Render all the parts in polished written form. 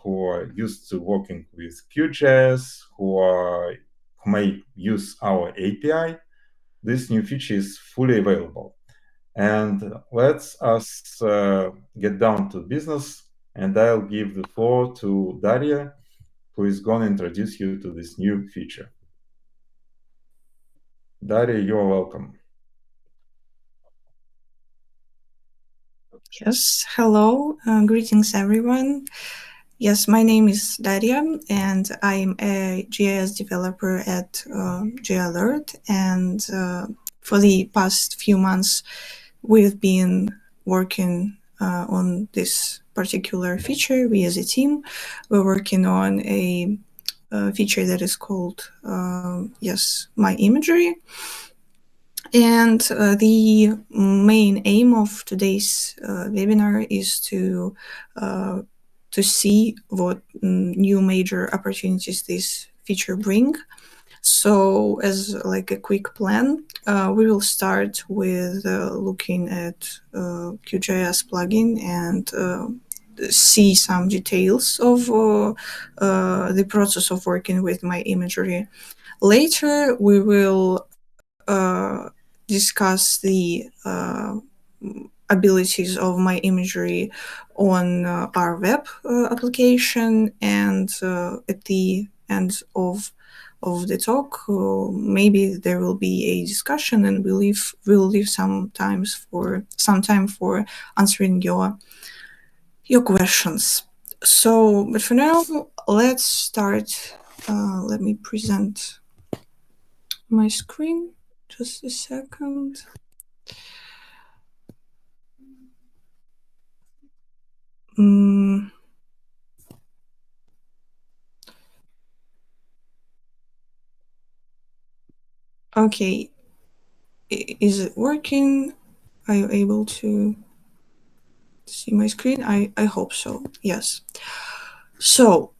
who are used to working with QGIS, who may use our API, this new feature is fully available. And let's us get down to business, and I'll give the floor to Daria, who is going to introduce you to this new feature. Daria, you're welcome. Yes, hello, greetings everyone. Yes, my name is Daria, and I'm a GIS developer at GAlert. And for the past few months, we've been working on this particular feature. We as a team, we're working on a feature that is called, My Imagery. And the main aim of today's webinar is to see what new major opportunities this feature bring. So as like a quick plan, we will start with looking at QGIS plugin and see some details of the process of working with my imagery. Later, we will discuss the abilities of my imagery on our web application, and at the end of the talk, maybe there will be a discussion, and we'll leave some time for answering your questions. So, but for now, let's start. Let me present my screen. Just a second. Okay. Is it working? Are you able to see my screen? I hope so. Yes. So,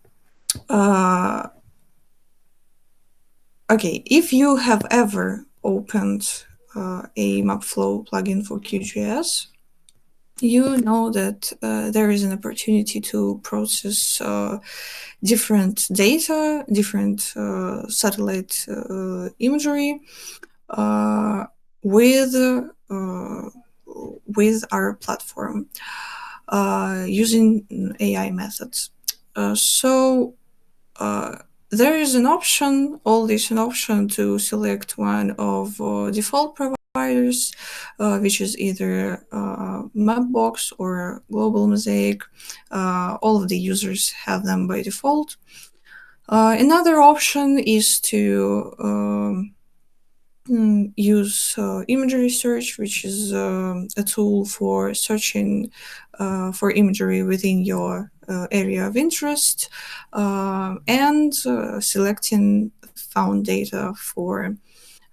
okay, if you have ever opened a Mapflow plugin for QGIS, you know that there is an opportunity to process different data, different satellite imagery with our platform using AI methods. So there is an option, always an option to select one of default providers, which is either Mapbox or Global Mosaic. All of the users have them by default. Another option is to use imagery search, which is a tool for searching for imagery within your area of interest, and selecting found data for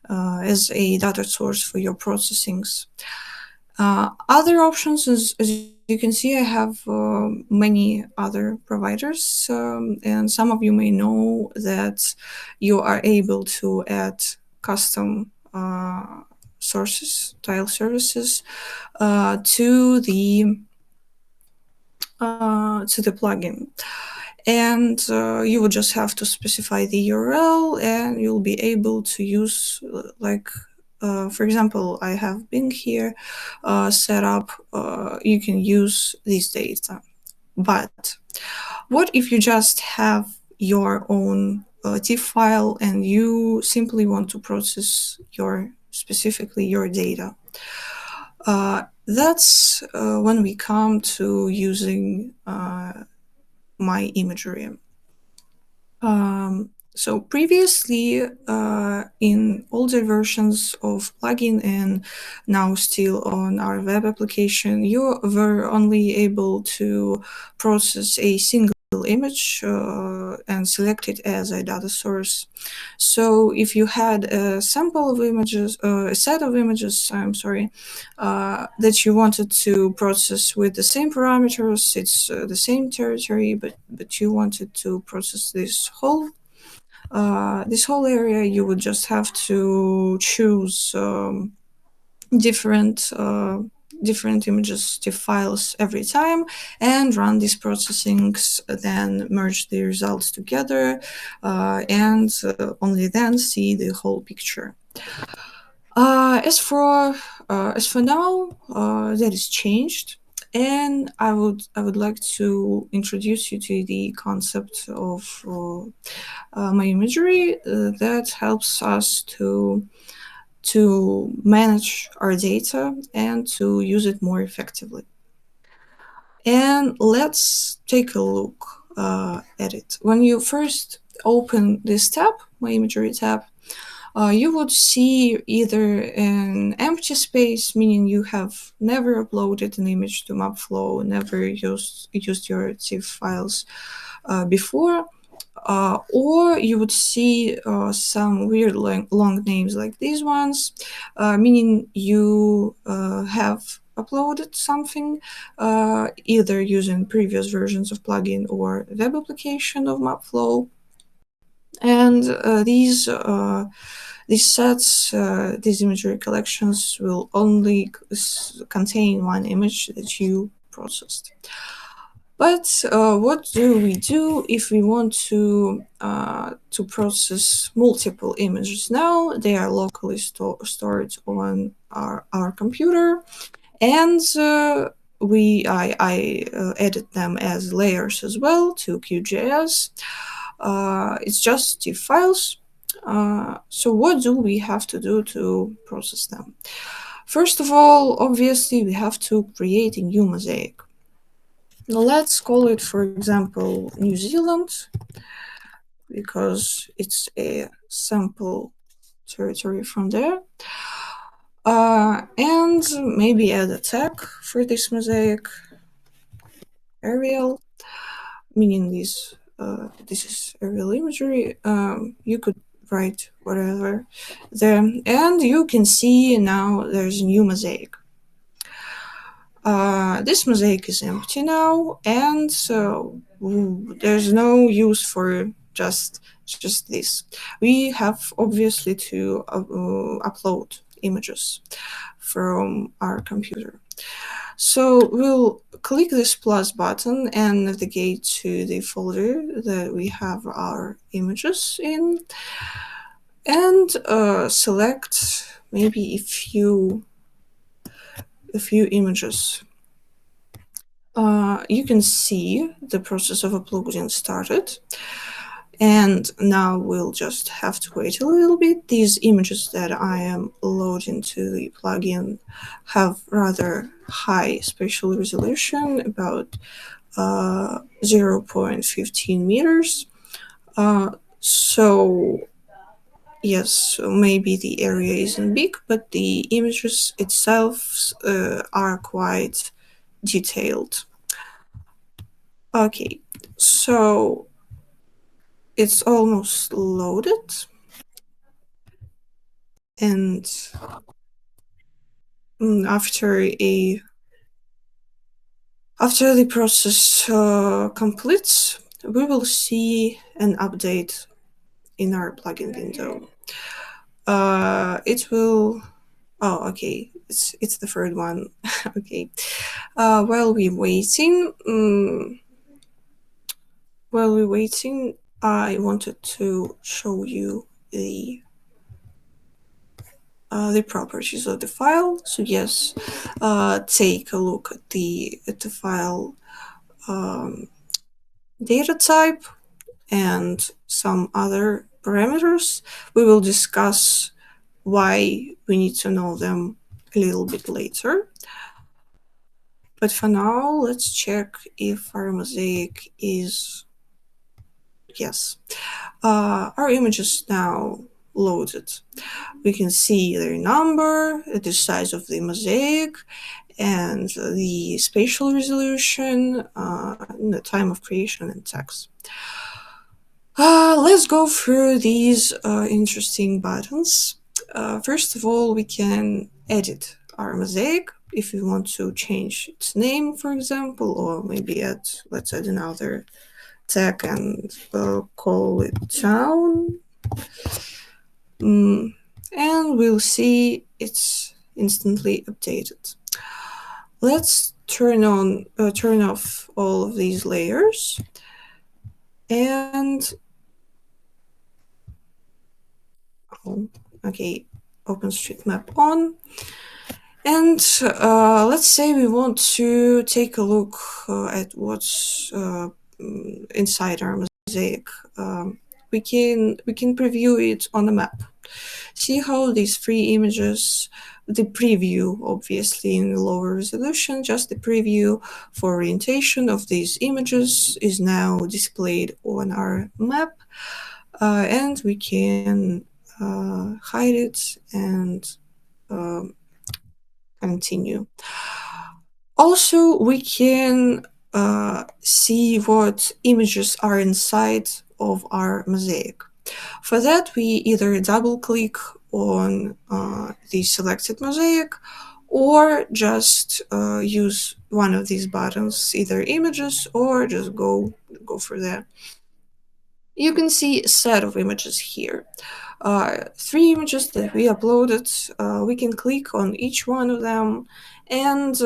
as a data source for your processings. Other options, as you can see, I have many other providers, and some of you may know that you are able to add custom sources, tile services to the plugin. And you would just have to specify the URL, and you'll be able to use for example, I have Bing here set up. You can use this data. But what if you just have your own TIFF file and you simply want to process specifically your data? That's when we come to using my imagery. So previously, in older versions of plugin and now still on our web application, you were only able to process a single image and select it as a data source. So if you had a sample of images, a set of images, that you wanted to process with the same parameters, it's the same territory, but you wanted to process this whole area, you would just have to choose different different images to files every time and run these processings, then merge the results together, and only then see the whole picture. As for now, that is changed, and I would like to introduce you to the concept of my imagery that helps us to manage our data and to use it more effectively. And let's take a look at it. When you first open this tab, my imagery tab, you would see either an empty space, meaning you have never uploaded an image to Mapflow, never used your TIFF files before, or you would see some weird long names like these ones, meaning you have uploaded something either using previous versions of plugin or web application of Mapflow. And these sets, these imagery collections will only contain one image that you processed. But what do we do if we want to process multiple images? Now they are locally stored on our computer, and I edit them as layers as well to QGIS. It's just TIFF files. So what do we have to do to process them? First of all, obviously, we have to create a new mosaic. Let's call it, for example, New Zealand, because it's a sample territory from there. And maybe add a tag for this mosaic, aerial, meaning this is aerial imagery. You could write whatever there, and you can see now there's a new mosaic. This mosaic is empty now, and so there's no use for just this. We have obviously to upload images from our computer. So we'll click this plus button and navigate to the folder that we have our images in, and select maybe a few images. You can see the process of uploading started. And now we'll just have to wait a little bit. These images that I am loading to the plugin have rather high spatial resolution, about 0.15 meters. So yes, so maybe the area isn't big, but the images itself are quite detailed. Okay, so it's almost loaded, and after the process completes, we will see an update in our plugin window. It will. Oh, okay. It's the third one. Okay. While we're waiting, I wanted to show you the properties of the file. So yes, take a look at the file data type and some other parameters. We will discuss why we need to know them a little bit later. But for now, let's check if our mosaic is yes. Our image is now loaded. We can see their number, the size of the mosaic, and the spatial resolution, the time of creation, and text. Let's go through these interesting buttons. First of all, we can edit our mosaic if we want to change its name, for example, or maybe let's add another tag and call it town. And we'll see it's instantly updated. Let's turn off all of these layers, and okay, OpenStreetMap on. And let's say we want to take a look at what's inside our mosaic. We can preview it on the map. See how these three images, the preview, obviously in lower resolution, just the preview for orientation of these images is now displayed on our map, and we can hide it and um, continue. Also, we can see what images are inside of our mosaic. For that, we either double click on the selected mosaic or just use one of these buttons, either images or just go for that. You can see a set of images here. Three images that we uploaded. We can click on each one of them and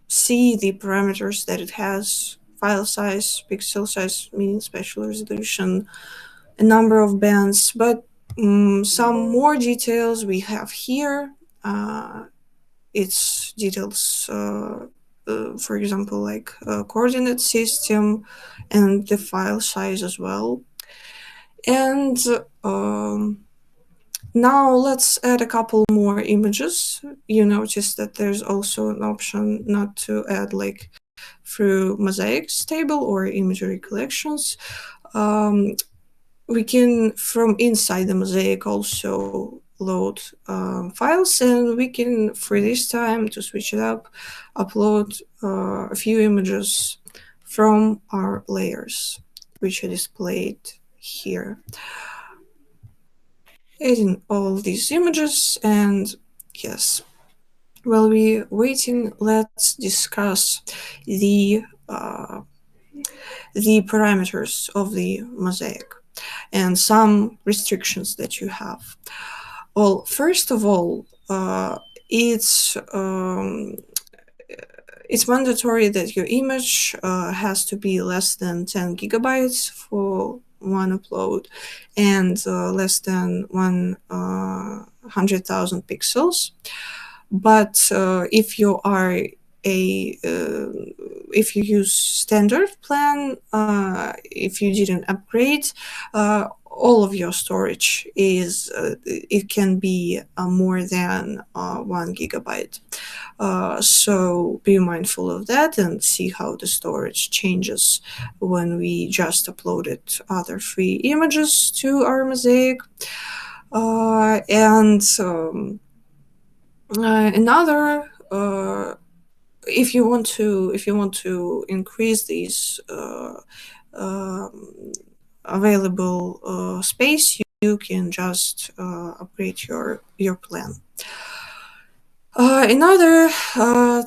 see the parameters that it has: file size, pixel size, meaning spatial resolution, a number of bands. But some more details we have here. It's details, for example, like coordinate system and the file size as well. And now let's add a couple more images. You notice that there's also an option not to add like through mosaics table or imagery collections. We can, from inside the mosaic, also load files, and we can, for this time, to switch it up, upload a few images from our layers, which are displayed here. Adding all these images, and yes, while we're waiting, let's discuss the parameters of the mosaic and some restrictions that you have. Well, first of all, it's mandatory that your image has to be less than 10 gigabytes for one upload and less than 100,000 pixels. But if you are if you use standard plan, if you didn't upgrade, all of your storage is it can be more than 1 gigabyte. So be mindful of that and see how the storage changes when we just uploaded other three images to our mosaic. And another, if you want to increase these available space, you can just upgrade your plan. Another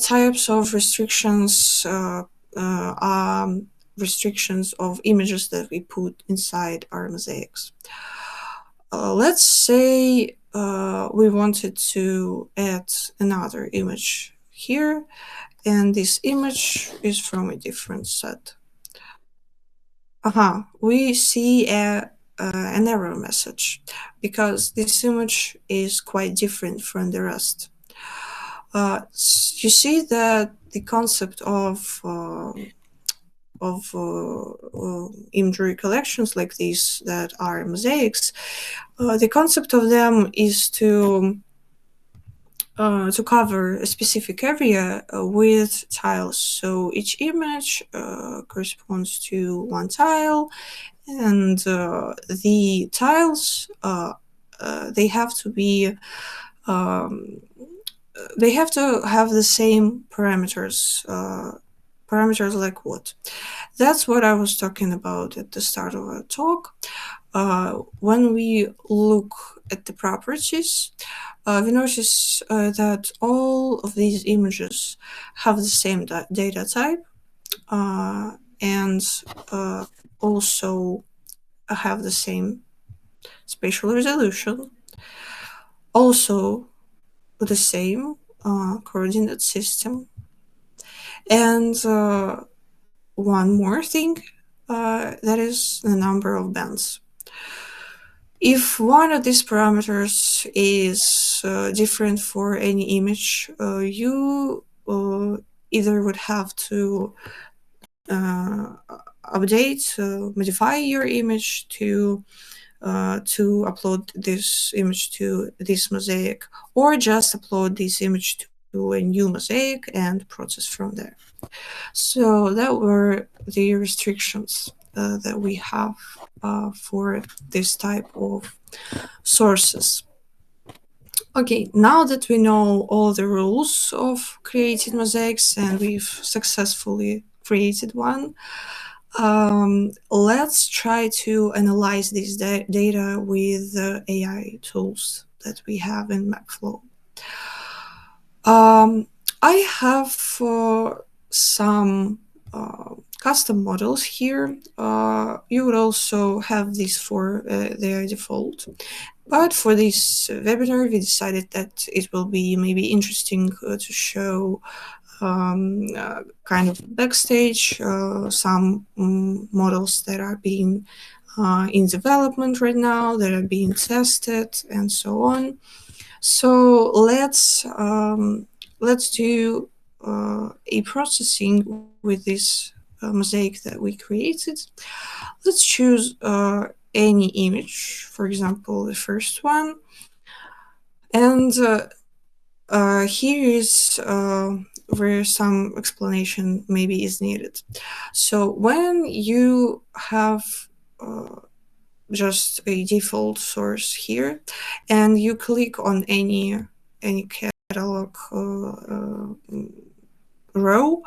types of restrictions are restrictions of images that we put inside our mosaics. Let's say we wanted to add another image here, and this image is from a different set. We see an error message because this image is quite different from the rest. You see that the concept of imagery collections like these that are mosaics, the concept of them is to cover a specific area with tiles. So each image corresponds to one tile, and the tiles they have to be they have to have the same parameters. Parameters like what? That's what I was talking about at the start of our talk. When we look at the properties, we notice that all of these images have the same data type and also have the same spatial resolution. Also, the same coordinate system. And one more thing, that is the number of bands. If one of these parameters is different for any image, you either would have to update, modify your image to upload this image to this mosaic, or just upload this image to a new mosaic and process from there. So that were the restrictions that we have for this type of sources. Okay, now that we know all the rules of creating mosaics and we've successfully created one, let's try to analyze this data with the AI tools that we have in Mapflow. I have some custom models here. You would also have these for their default. But for this webinar, we decided that it will be maybe interesting to show kind of backstage, some models that are being in development right now, that are being tested, and so on. So let's do a processing with this mosaic that we created. Let's choose any image, for example, the first one, and here is where some explanation maybe is needed. So when you have just a default source here, and you click on any catalog row,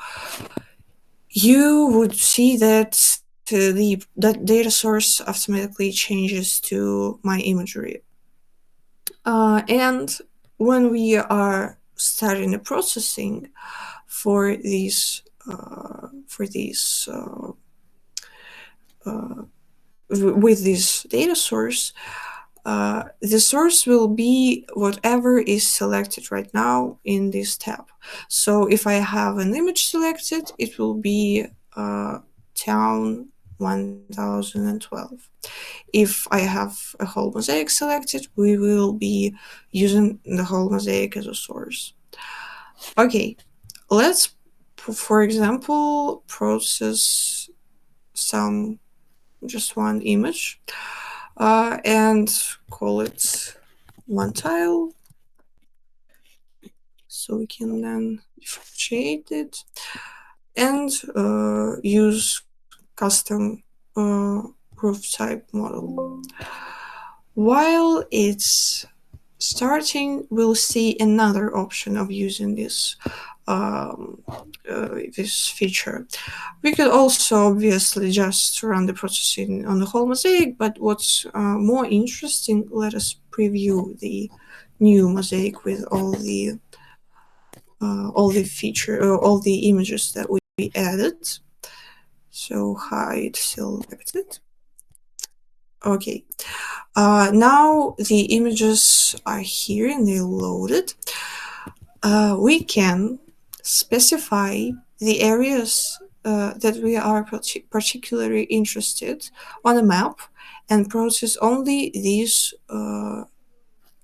you would see that that data source automatically changes to my imagery. And when we are starting the processing for these with this data source, the source will be whatever is selected right now in this tab. So if I have an image selected, it will be town 1012. If I have a whole mosaic selected, we will be using the whole mosaic as a source. Okay, let's, for example, process just one image and call it one tile, so we can then differentiate it and use custom roof type model. While it's starting, we'll see another option of using this this feature. We could also obviously just run the processing on the whole mosaic, but what's more interesting, let us preview the new mosaic with all the all the images that we added. So hide selected. Okay. Now the images are here and they're loaded. We can specify the areas that we are particularly interested on a map and process only these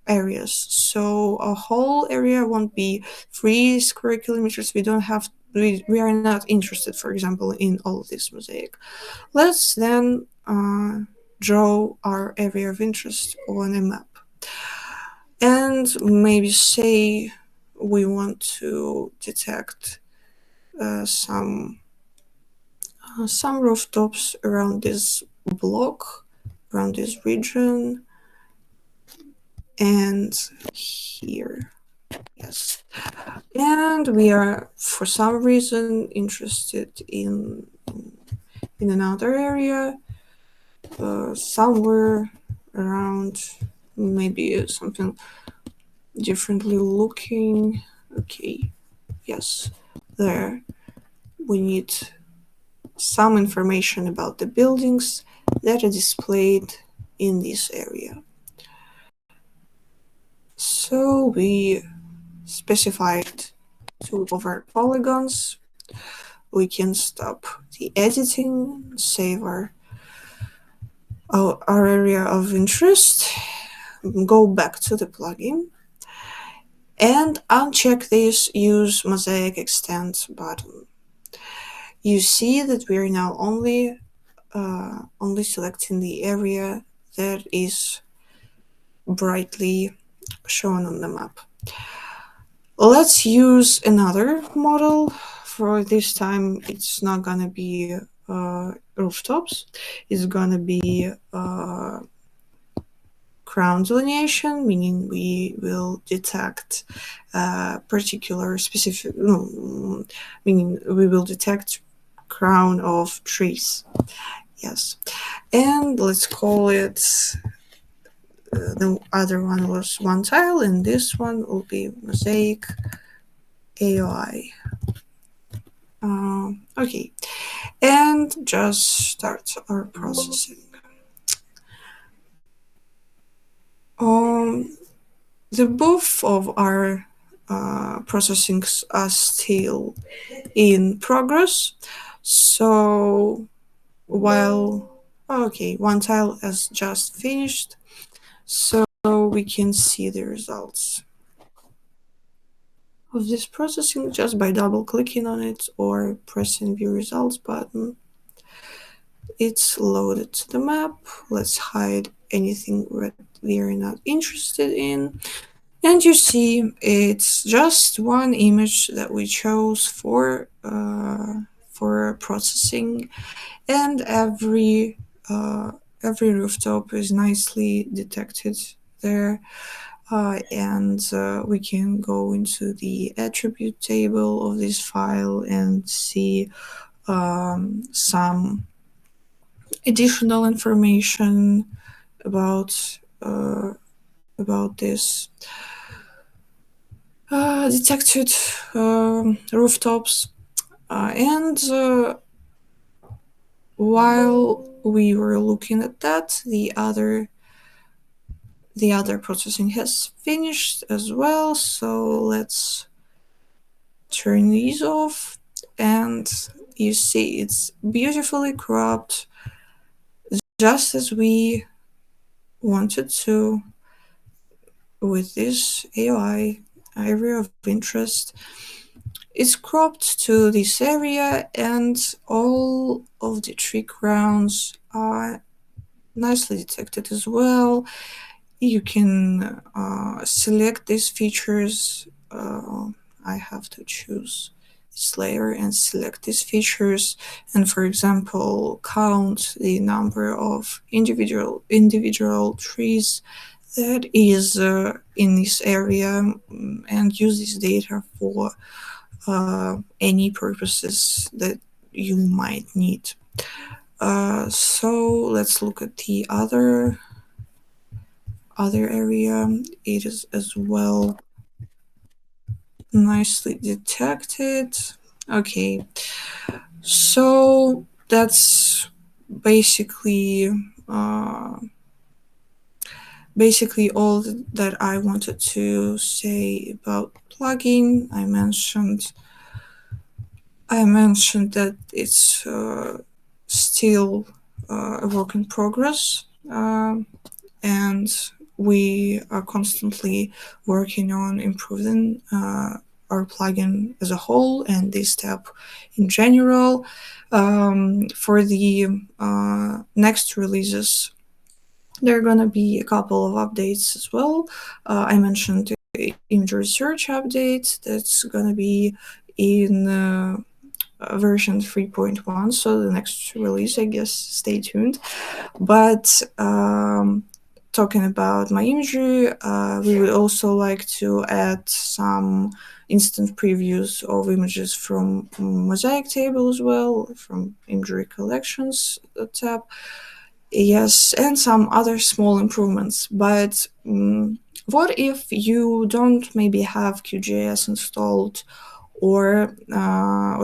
areas. So a whole area won't be 3 square kilometers. We are not interested, for example, in all this mosaic. Let's then draw our area of interest on a map. And maybe say we want to detect some rooftops around this block, around this region, and here. Yes. And we are, for some reason, interested in another area, somewhere around, maybe something differently looking. Okay, yes, there. We need some information about the buildings that are displayed in this area. So we specified to over polygons. We can stop the editing, save our area of interest, go back to the plugin, and uncheck this Use Mosaic Extend button. You see that we are now only selecting the area that is brightly shown on the map. Let's use another model. For this time, it's not gonna be rooftops. It's gonna be crown delineation, meaning we will detect particular specific, no, meaning we will detect crown of trees. Yes, and let's call it. The other one was one tile, and this one will be mosaic AI. Okay, and just start our processing. The both of our processings are still in progress. So while one tile has just finished, so we can see the results of this processing just by double clicking on it or pressing view results button. It's loaded to the map. Let's hide anything that we are not interested in. And you see it's just one image that we chose for processing, and every rooftop is nicely detected there. And we can go into the attribute table of this file and see some additional information about this detected rooftops. And while we were looking at that, the other processing has finished as well. So let's turn these off, and you see it's beautifully cropped, just as we wanted to with this AI area of interest. It's cropped to this area, and all of the tree crowns are nicely detected as well. You can select these features. I have to choose this layer and select these features, and for example count the number of individual trees that is in this area, and use this data for any purposes that you might need. So let's look at the other area. It is as well nicely detected. Okay, so that's basically all that I wanted to say about plugin. I mentioned that it's still a work in progress, and we are constantly working on improving our plugin as a whole and this step in general. For the next releases, there are going to be a couple of updates as well. I mentioned the imagery search update that's going to be in version 3.1, so the next release, I guess, stay tuned. But talking about my imagery, we would also like to add some instant previews of images from mosaic table as well, from imagery collections tab. Yes, and some other small improvements. But what if you don't maybe have QGIS installed, or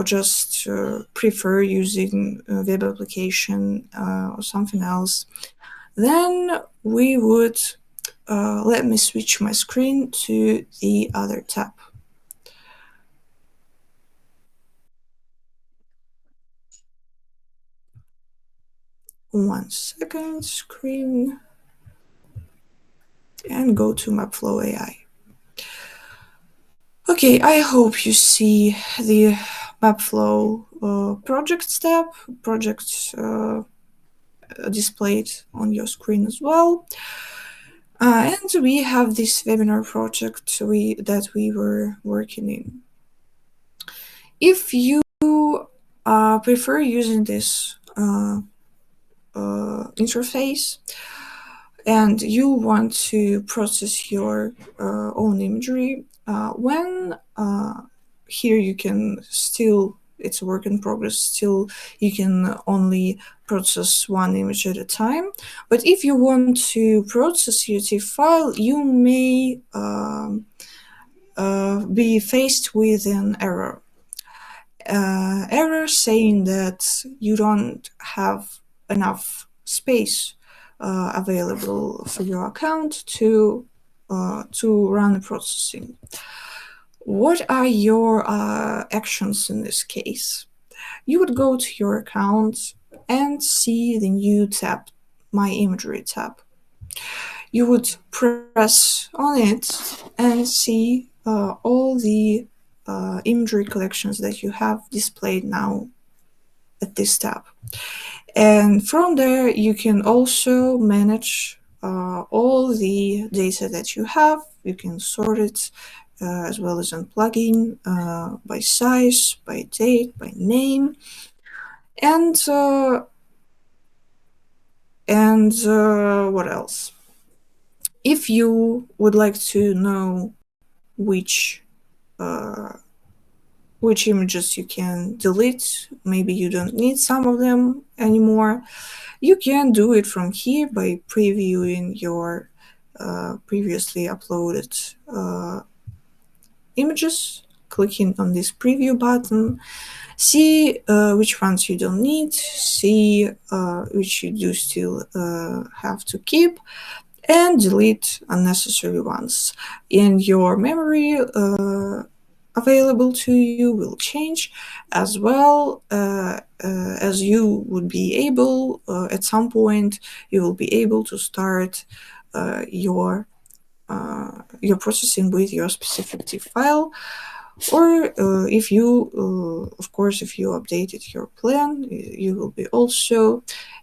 just prefer using a web application or something else? Then we would let me switch my screen to the other tab. 1 second, screen, and go to Mapflow AI. Okay, I hope you see the Mapflow projects tab, projects displayed on your screen as well. And we have this webinar project that we were working in. If you prefer using this interface and you want to process your own imagery, when here you can still, it's a work in progress, still you can only process one image at a time. But if you want to process your TIFF file, you may be faced with an error. Error saying that you don't have enough space available for your account to run the processing. What are your actions in this case? You would go to your account and see the new tab, My Imagery tab. You would press on it and see all the imagery collections that you have displayed now at this tab. And from there, you can also manage all the data that you have. You can sort it as well as unplugging by size, by date, by name. And what else? If you would like to know which images you can delete, maybe you don't need some of them anymore, you can do it from here by previewing your previously uploaded images, clicking on this preview button, see which ones you don't need, see which you do still have to keep, and delete unnecessary ones. And your memory available to you will change, as well as you would be able, at some point, you will be able to start your processing with your specific TIFF file. Or if you, of course, if you updated your plan, you will be also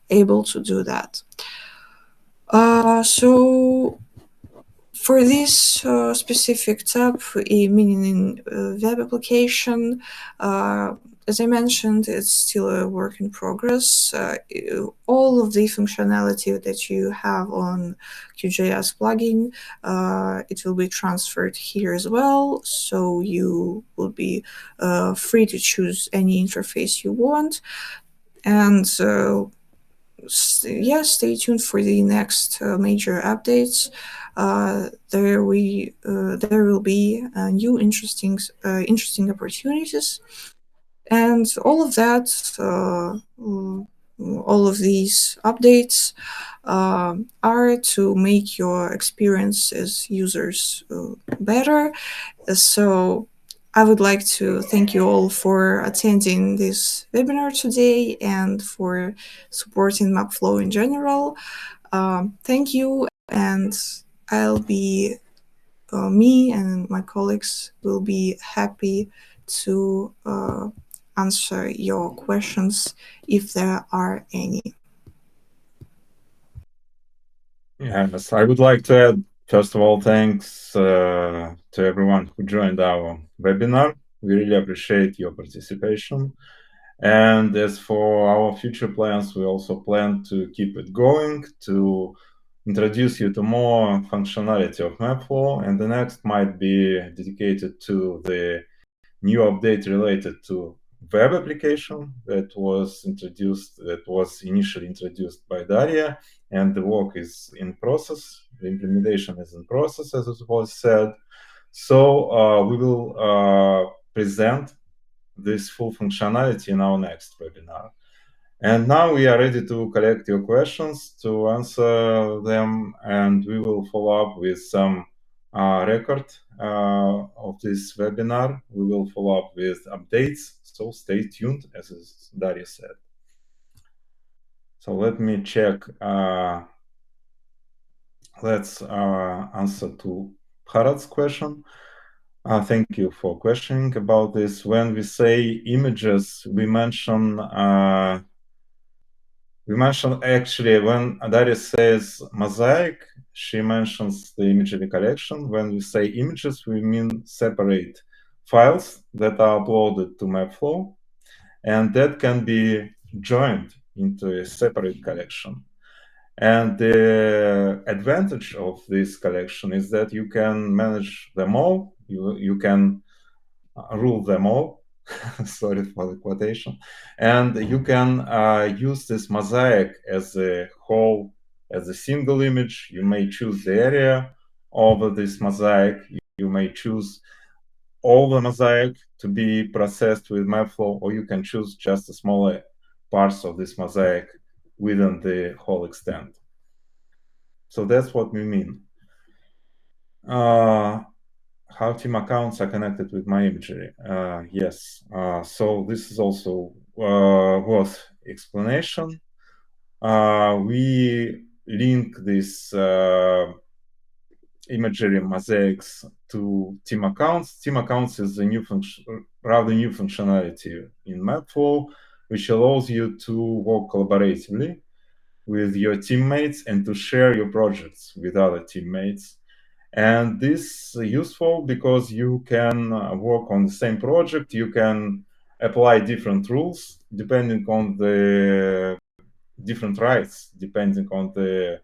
able to do that. So for this specific tab, meaning in web application, as I mentioned, it's still a work in progress. All of the functionality that you have on QGIS plugin, it will be transferred here as well. So you will be free to choose any interface you want. And stay tuned for the next major updates. There will be new interesting opportunities, and all of that, all of these updates are to make your experience as users better. So I would like to thank you all for attending this webinar today and for supporting Mapflow in general. Thank you, and me and my colleagues will be happy to answer your questions if there are any. Yes, I would like to add, first of all, thanks to everyone who joined our webinar. We really appreciate your participation. And as for our future plans, we also plan to keep it going, to introduce you to more functionality of Mapflow, and the next might be dedicated to the new update related to web application that was initially introduced by Daria, and the work is in process. The implementation is in process, as it was said. So we will present this full functionality in our next webinar. And now we are ready to collect your questions, to answer them, and we will follow up with some record of this webinar. We will follow up with updates, so stay tuned, as Daria said. So let me check. Let's answer to Bharat's question. Thank you for questioning about this. When we say images, we mention actually when Daria says mosaic, she mentions the imagery collection. When we say images, we mean separate files that are uploaded to Mapflow, and that can be joined into a separate collection. And the advantage of this collection is that you can manage them all. You can rule them all. Sorry for the quotation. And you can use this mosaic as a whole, as a single image. You may choose the area of this mosaic. You may choose all the mosaic to be processed with Mapflow, or you can choose just a smaller parts of this mosaic within the whole extent. So that's what we mean. How team accounts are connected with my imagery. Yes, so this is also worth explanation. We link this imagery mosaics to team accounts. Team accounts is a new rather new functionality in Mapflow, which allows you to work collaboratively with your teammates and to share your projects with other teammates. And this is useful because you can work on the same project. You can apply different rules depending on the different rights, depending on the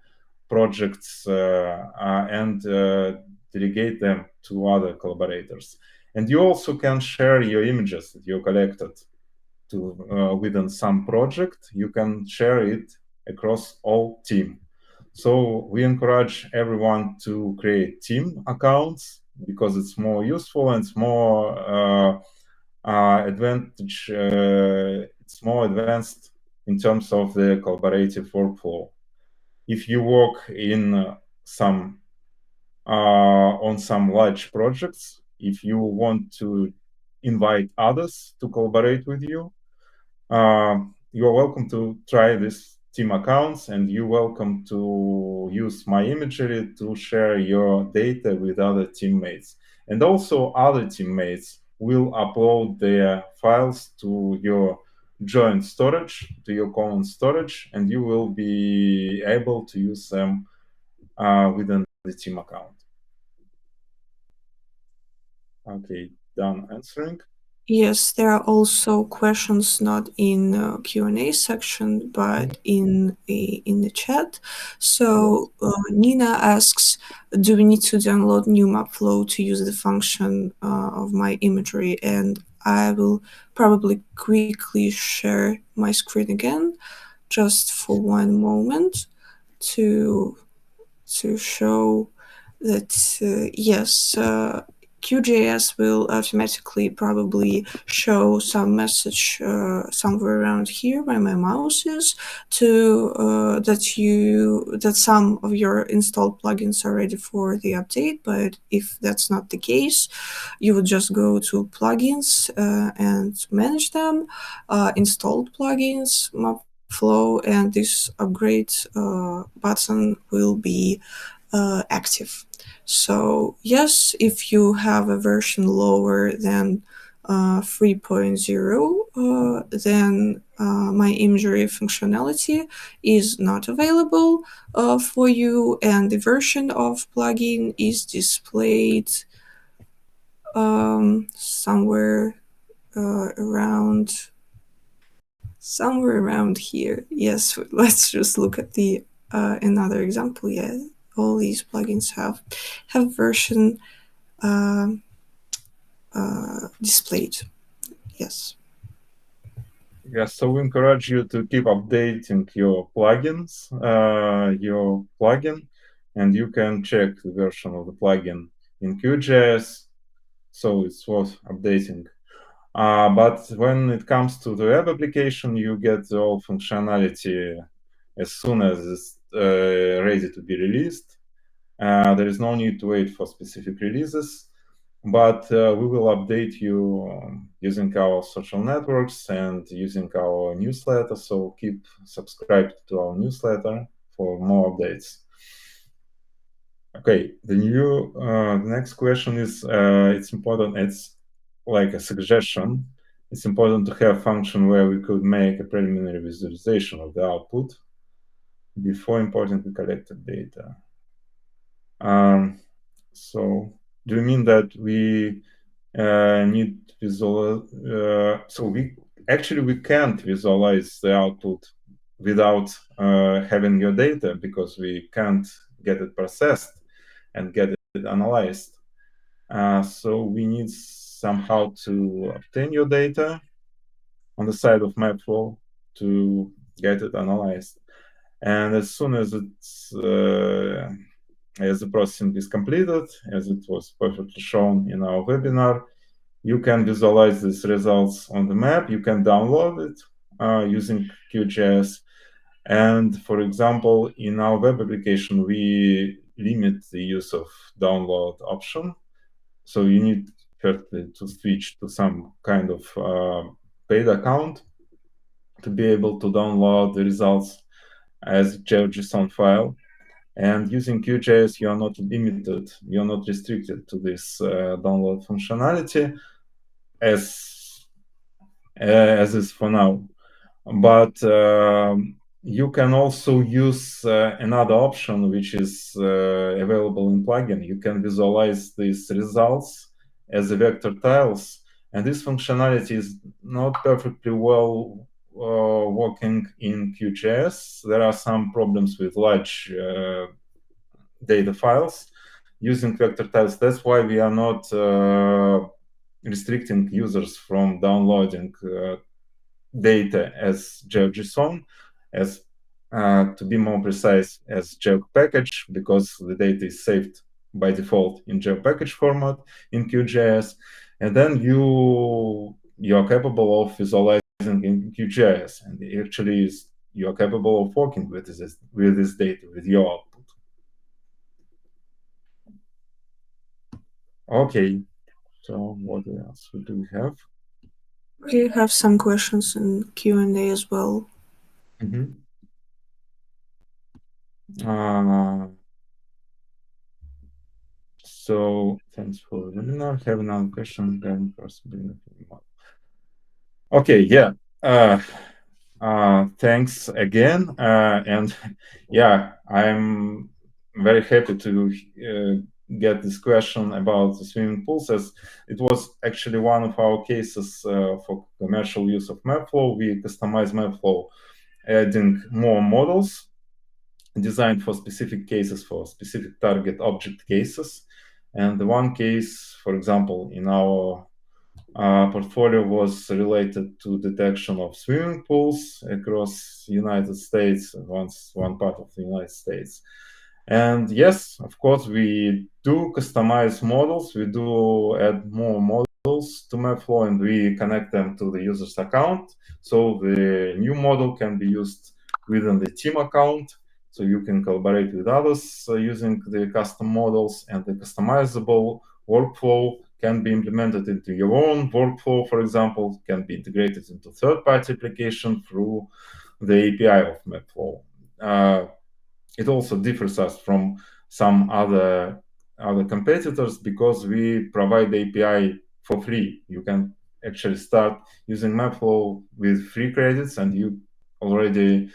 projects and delegate them to other collaborators. And you also can share your images that you collected to within some project. You can share it across all team. So we encourage everyone to create team accounts because it's more useful and it's more advantage. It's more advanced in terms of the collaborative workflow. If you work in some on some large projects, if you want to invite others to collaborate with you, you are welcome to try this team accounts, and you're welcome to use my imagery to share your data with other teammates. And also other teammates will upload their files to your joint storage, to your common storage, and you will be able to use them within the team account. Okay, done answering. Yes, there are also questions not in Q&A section, but in the chat. So Nina asks, do we need to download new Mapflow to use the function of my imagery? And I will probably quickly share my screen again, just for one moment, to show that yes, QGIS will automatically probably show some message somewhere around here where my mouse is to that some of your installed plugins are ready for the update. But if that's not the case, you would just go to plugins and manage them, installed plugins, Mapflow, and this upgrade button will be active. So yes, if you have a version lower than 3.0, then my imagery functionality is not available for you, and the version of plugin is displayed somewhere around here. Yes, let's just look at the another example. Yeah, all these plugins have version displayed. Yes. Yes, so we encourage you to keep updating your plugins, your plugin, and you can check the version of the plugin in QGIS, so it's worth updating. But when it comes to the web application, you get the whole functionality as soon as it's ready to be released. There is no need to wait for specific releases. but we will update you using our social networks and using our newsletter. So keep subscribed to our newsletter for more updates. Okay, the next question is, it's important, it's like a suggestion. It's important to have a function where we could make a preliminary visualization of the output before importing the collected data. So do you mean that we need visual? So we can't visualize the output without having your data, because we can't get it processed and get it analyzed. So we need somehow to obtain your data on the side of Mapflow to get it analyzed. And as soon as it's as the processing is completed, as it was perfectly shown in our webinar, you can visualize these results on the map. You can download it using QGIS. And for example, in our web application, we limit the use of download option. So you need firstly to switch to some kind of paid account to be able to download the results as JSON file. And using QGIS, you are not limited, you are not restricted to this download functionality as is for now. But you can also use another option which is available in plugin. You can visualize these results as a vector tiles, and this functionality is not perfectly well working in QGIS. There are some problems with large data files using vector tiles. That's why we are not restricting users from downloading data as JSON, as to be more precise, as JSON package, because the data is saved by default in JSON package format in QGIS, and then you are capable of visualizing in QGIS, and actually you are capable of working with this data, with your output. Okay, so what else do we have? We have some questions in Q&A as well. So thanks for the webinar. Have another question then possibly. Okay, yeah. Thanks again. And yeah, I'm very happy to get this question about the swimming pools, as it was actually one of our cases for commercial use of Mapflow. We customize Mapflow, adding more models designed for specific cases, for specific target object cases. And the one case, for example, in our portfolio was related to detection of swimming pools across United States, one part of the United States. And yes, of course, we do customize models. We do add more models to Mapflow, and we connect them to the user's account. So the new model can be used within the team account. So you can collaborate with others using the custom models, and the customizable workflow can be implemented into your own workflow, for example, can be integrated into third-party application through the API of Mapflow. It also differs us from some other competitors because we provide the API for free. You can actually start using Mapflow with free credits, and you already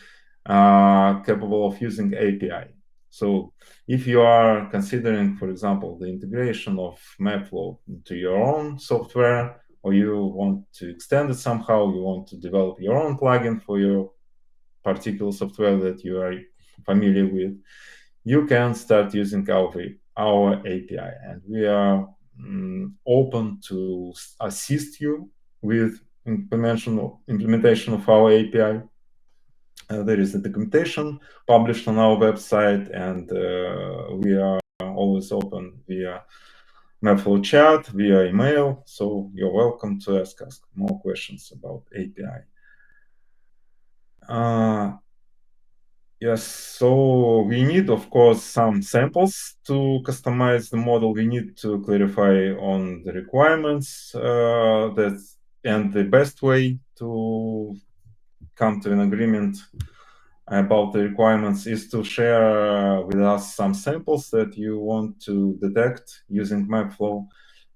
capable of using API. So if you are considering, for example, the integration of Mapflow into your own software, or you want to extend it somehow, you want to develop your own plugin for your particular software that you are familiar with, you can start using our API. And we are open to assist you with implementation of our API. There is a documentation published on our website, and we are always open via Mapflow chat, via email. So you're welcome to ask us more questions about API. Yes, so we need, of course, some samples to customize the model. We need to clarify on the requirements and the best way to come to an agreement about the requirements is to share with us some samples that you want to detect using Mapflow.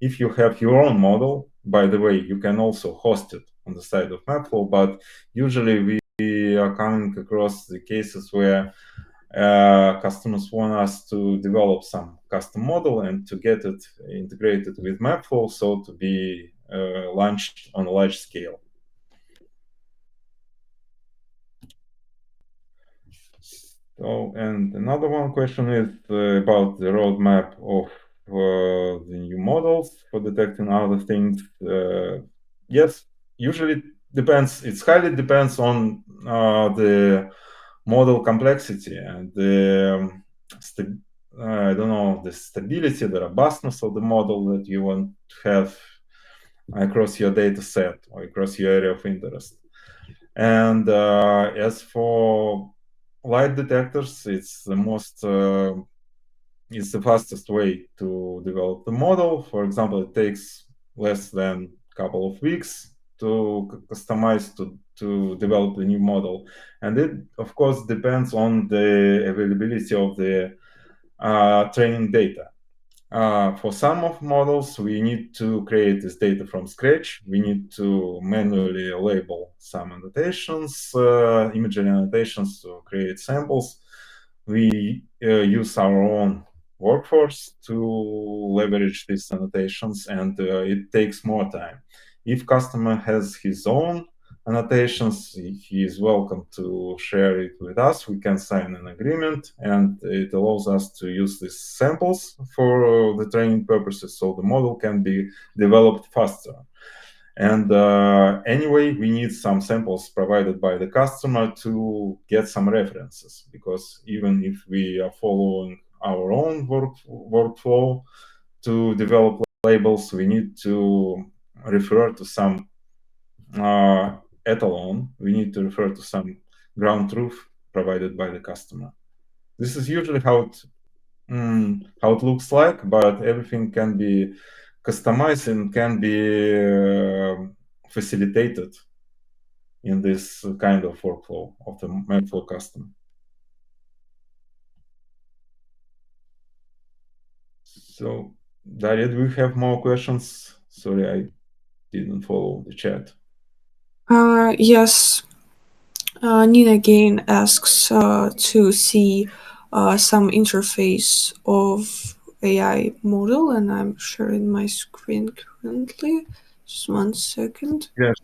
If you have your own model, by the way, you can also host it on the side of Mapflow, but usually we are coming across the cases where customers want us to develop some custom model and to get it integrated with Mapflow, so to be launched on a large scale. So, and another one question is about the roadmap of the new models for detecting other things. Yes, usually depends. It highly depends on the model complexity and the I don't know, the stability, the robustness of the model that you want to have across your data set or across your area of interest. And as for light detectors, it's the fastest way to develop the model. For example, it takes less than a couple of weeks to customize to develop the new model, and it of course depends on the availability of the training data. For some of models, we need to create this data from scratch. We need to manually label some annotations, imagery annotations to create samples. We use our own workforce to leverage these annotations, and it takes more time. If customer has his own annotations, he is welcome to share it with us. We can sign an agreement, and it allows us to use these samples for the training purposes, so the model can be developed faster. And anyway, we need some samples provided by the customer to get some references, because even if we are following our own workflow to develop labels, we need to refer to some etalon, we need to refer to some ground truth provided by the customer. This is usually how it looks like, but everything can be customized and can be facilitated in this kind of workflow of the Mapflow custom. So, Daria, do we have more questions? Sorry, I didn't follow the chat. Yes. Nina again asks to see some interface of AI model, and I'm sharing my screen currently. Just 1 second. Yes,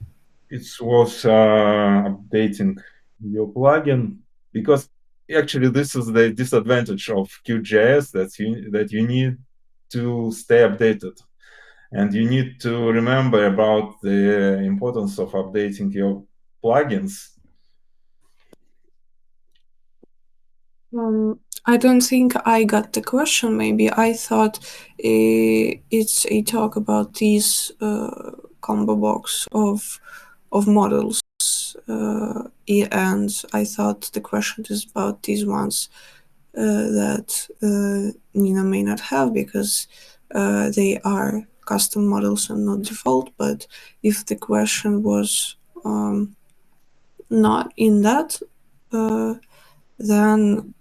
it was updating your plugin, because actually this is the disadvantage of QGIS, that you need to stay updated, and you need to remember about the importance of updating your plugins. I don't think I got the question. Maybe I thought it's a talk about these combo box of models, and I thought the question is about these ones that Nina may not have, because they are custom models and not default. But if the question was not in that, then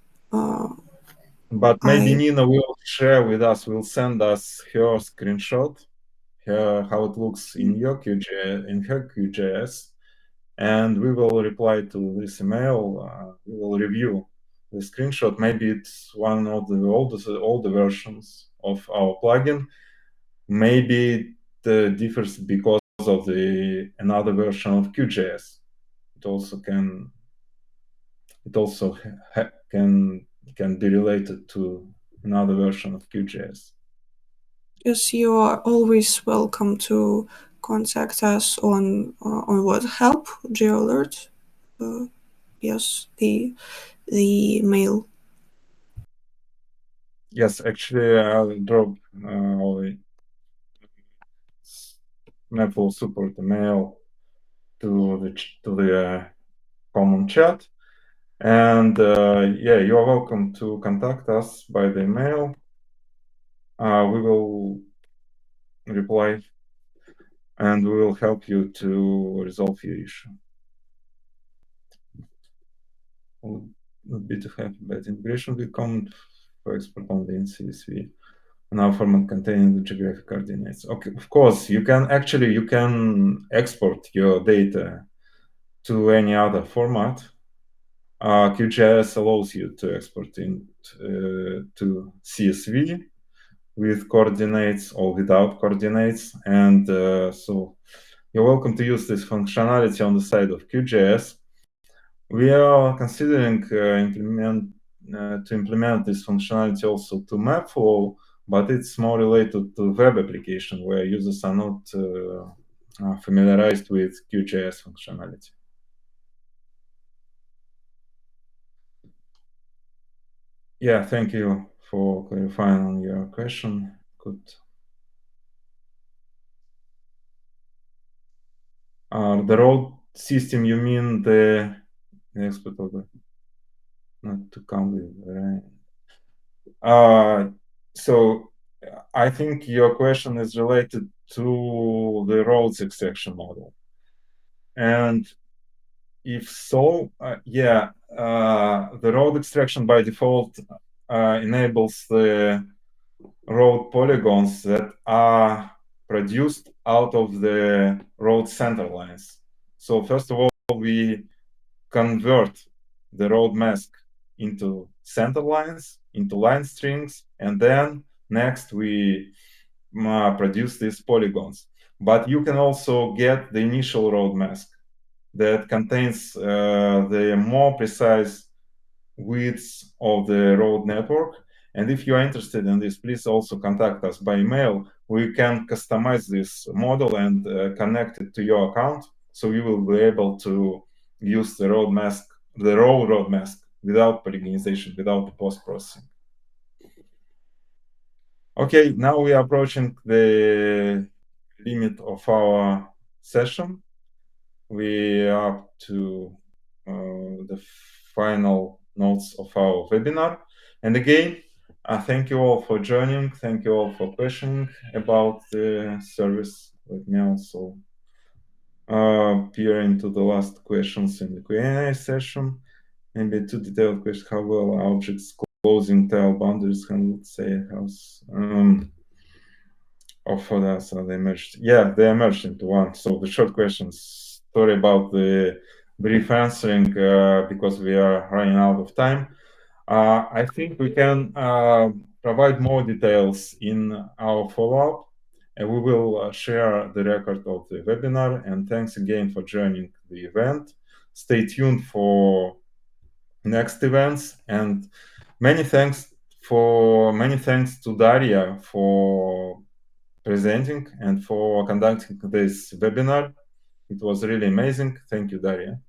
But maybe I Nina will share with us, will send us her screenshot, how it looks in your QGIS, in her QGIS, and we will reply to this email. We will review the screenshot. Maybe it's one of the older versions of our plugin. Maybe it differs because of the another version of QGIS. It also can can be related to another version of QGIS. Yes, you are always welcome to contact us on what help GeoAlert. Yes, the mail. Yes, actually, I'll drop our Mapflow support email to the common chat. And yeah, you are welcome to contact us by the email. We will reply and we will help you to resolve your issue. Would be to have bad integration with common for export only in CSV. Now format containing the geographic coordinates. Okay, of course, you can export your data to any other format. QGIS allows you to export to CSV with coordinates or without coordinates, and so you're welcome to use this functionality on the side of QGIS. We are considering to implement this functionality also to Mapflow, but it's more related to web application where users are not familiarized with QGIS functionality. Yeah, thank you for clarifying on your question. Good. The road system, you mean the expert of the not to come with, right? So I think your question is related to the roads extraction model. And if so, yeah, the road extraction by default enables the road polygons that are produced out of the road center lines. So first of all, we convert the road mask into center lines, into line strings, and then next we produce these polygons. But you can also get the initial road mask that contains the more precise widths of the road network. And if you are interested in this, please also contact us by email. We can customize this model and connect it to your account, so you will be able to use the raw road mask without polygonization, without the post-processing. Okay, now we are approaching the limit of our session. We are up to the final notes of our webinar. And again, thank you all for joining. Thank you all for questioning about the service. Let me also peer into the last questions in the Q&A session. Maybe two detailed questions. How well are objects closing tile boundaries and let's say house or for that, so they merged. Yeah, they merged into one. So the short questions. Sorry about the brief answering because we are running out of time. I think we can provide more details in our follow-up, and we will share the record of the webinar. And thanks again for joining the event. Stay tuned for next events, and many thanks to Daria for presenting and for conducting this webinar. It was really amazing. Thank you, Daria.